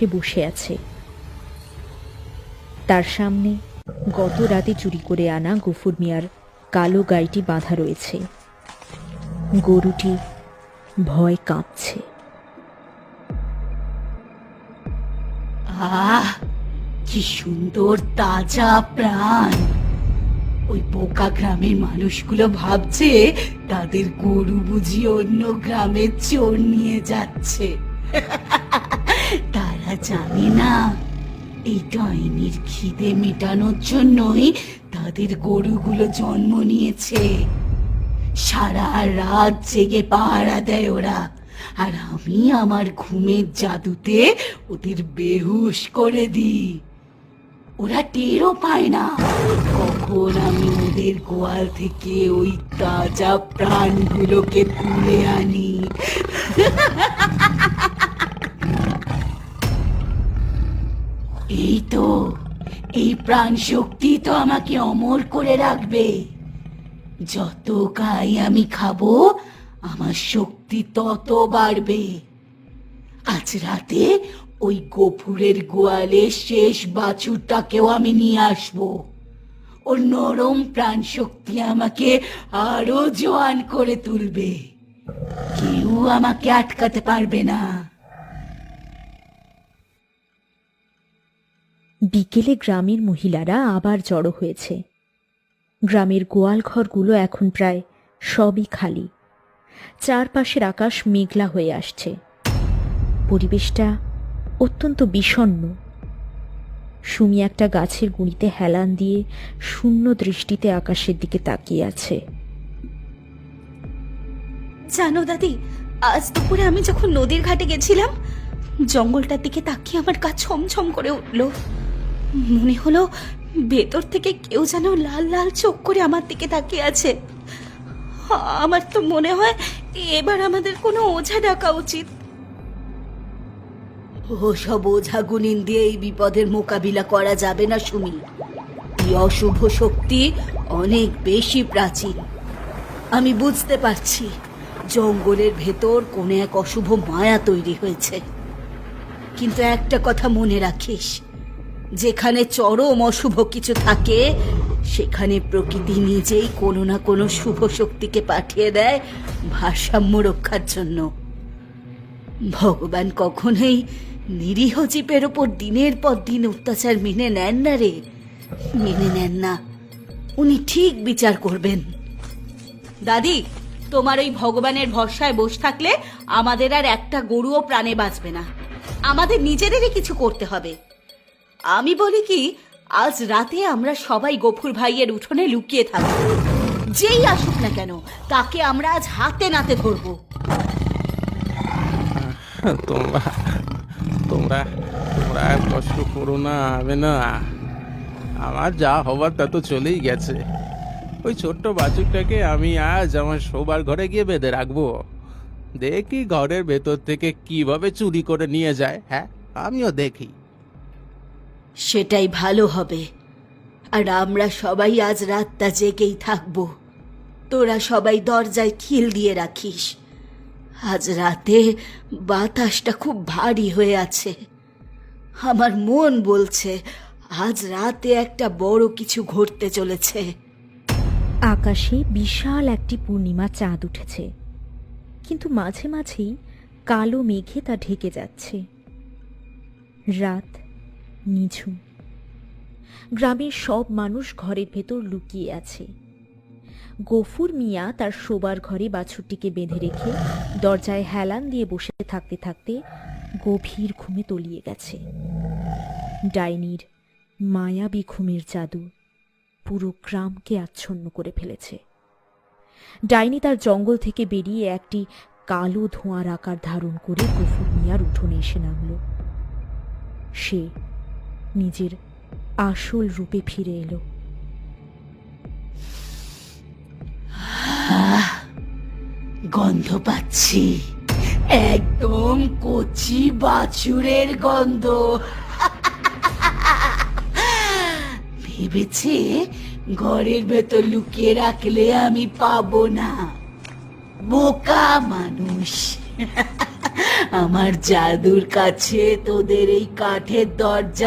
পাশে বসে আছে। তার সামনে গত রাতে চুরি করে আনা গফুর মিয়ার কালো গাইটি বাঁধা রয়েছে। গরুটি ভয় কাঁপছে। আহ, কি সুন্দর তাজা প্রাণ! ওই বোকা গ্রামের মানুষগুলো ভাবছে তাদের গরু বুঝি অন্য গ্রামের চোর নিয়ে যাচ্ছে। তারা জানে না এই ডাইনির খিদে মেটানোর জন্যই তাদের গরুগুলো জন্ম নিয়েছে। সারা রাত জেগে পাহারা দেয় ওরা, আর আমি আমার ঘুমের জাদুতে ওদের বেহুশ করে দিই। ওরা টেরও পায় না কখন আমি ওদের গোয়াল থেকে ওই তাজা প্রাণগুলোকে তুলে আনি। এই তো, এই প্রাণ শক্তি তো আমাকে অমর করে রাখবে। যত গাই আমি খাবো আমার শক্তি তত বাড়বে। আজ রাতে ওই গফুরের গোয়ালের শেষ বাছুরটাকেও আমি নিয়ে আসবো। ওর নরম প্রাণ শক্তি আমাকে আরো জোয়ান করে তুলবে। কেউ আমাকে আটকাতে পারবে না। বিকেলে গ্রামের মহিলারা আবার জড়ো হয়েছে। গ্রামের গোয়াল ঘরগুলো এখন প্রায় সবই খালি। চারপাশের আকাশ মেঘলা হয়ে আসছে। পরিবেশটা অত্যন্ত বিষণ্ণ। সুমি একটা গাছের গুঁড়িতে হেলান দিয়ে শূন্য দৃষ্টিতে আকাশের দিকে তাকিয়ে আছে। জানো দাদি, আজ দুপুরে আমি যখন নদীর ঘাটে গেছিলাম, জঙ্গলটার দিকে তাকিয়ে আমার গা ছমছম করে উঠল। মনে হলো ভেতর থেকে কেউ যেন লাল লাল চোখ করে আমার দিকে তাকিয়ে আছে। আমার তো মনে হয় এবার আমাদের কোনো ওঝা ডাকা উচিত। ওসব ওঝা গুনিন দিয়ে এই বিপদের মোকাবিলা করা যাবে না সুমি। এই অশুভ শক্তি অনেক বেশি প্রাচীন। আমি বুঝতে পারছি জঙ্গলের ভেতর কোন এক অশুভ মায়া তৈরি হয়েছে। কিন্তু একটা কথা মনে রাখিস, যেখানে চরম অশুভ কিছু থাকে সেখানে প্রকৃতি নিজেই কোনো না কোনো শুভ শক্তিকে পাঠিয়ে দেয় ভারসাম্য রক্ষার জন্য। ভগবান কখনোই নিরীহ জীবের ওপর দিনের পর দিন অত্যাচার মেনে নেন না রে, মেনে নেন না। উনি ঠিক বিচার করবেন। দাদি, তোমার ওই ভগবানের ভরসায় বসে থাকলে আমাদের আর একটা গরুও প্রাণে বাঁচবে না। আমাদের নিজেদেরই কিছু করতে হবে। আমি বলি কি, আজ রাতে আমরা সবাই গফুর ভাইয়ের উঠোনে লুকিয়ে থাকবো। যেই আসুক না কেন তাকে আমরা আজ হাতে নাতে ধরবো। তোমরা তোমরা তোমরা আর কষ্ট করো না, হবে না। আমার যা হবার তা তো চলেই গেছে। ওই ছোট্ট বাছুরটাকে আমি আজ আমার শোবার ঘরে গিয়ে বেঁধে রাখবো। দেখি ঘরের ভেতর থেকে কিভাবে চুরি করে নিয়ে যায়। হ্যাঁ, আমিও দেখি। সেটাই ভালো হবে। আর আমরা সবাই আজ রাতটা জেগেই থাকবো। তোরা সবাই দরজায় খিল দিয়ে রাখিস। আজ রাতে বাতাসটা খুব ভারী হয়ে আছে। আমার মন বলছে আজ রাতে একটা বড় কিছু ঘটতে চলেছে। আকাশে বিশাল একটি পূর্ণিমা চাঁদ উঠেছে, কিন্তু মাঝে মাঝেই কালো মেঘে তা ঢেকে যাচ্ছে। রাত নিঝুম। গ্রামের সব মানুষ ঘরের ভেতর লুকিয়ে আছে। গফুর মিয়া তার শোবার ঘরে বাছুরটিকে বেঁধে রেখে দরজায় হেলান দিয়ে বসে থাকতে থাকতে গভীর ঘুমে তলিয়ে গেছে। ডাইনির মায়াবী ঘুমের জাদু পুরো গ্রামকে আচ্ছন্ন করে ফেলেছে। ডাইনি তার জঙ্গল থেকে বেরিয়ে একটি কালো ধোঁয়ার আকার ধারণ করে গফুর মিয়ার উঠোনে এসে নামল। সে নিজের আসল রূপে ফিরে এলো। গন্ধ পাচ্ছি, একদম কচি বাছুরের গন্ধ। ভেবেছে ঘরের ভেতর লুকিয়ে রাখলে আমি পাবো না। বোকা মানুষ। আমার জাদুর কাছে তোদের এই কাঠের দরজা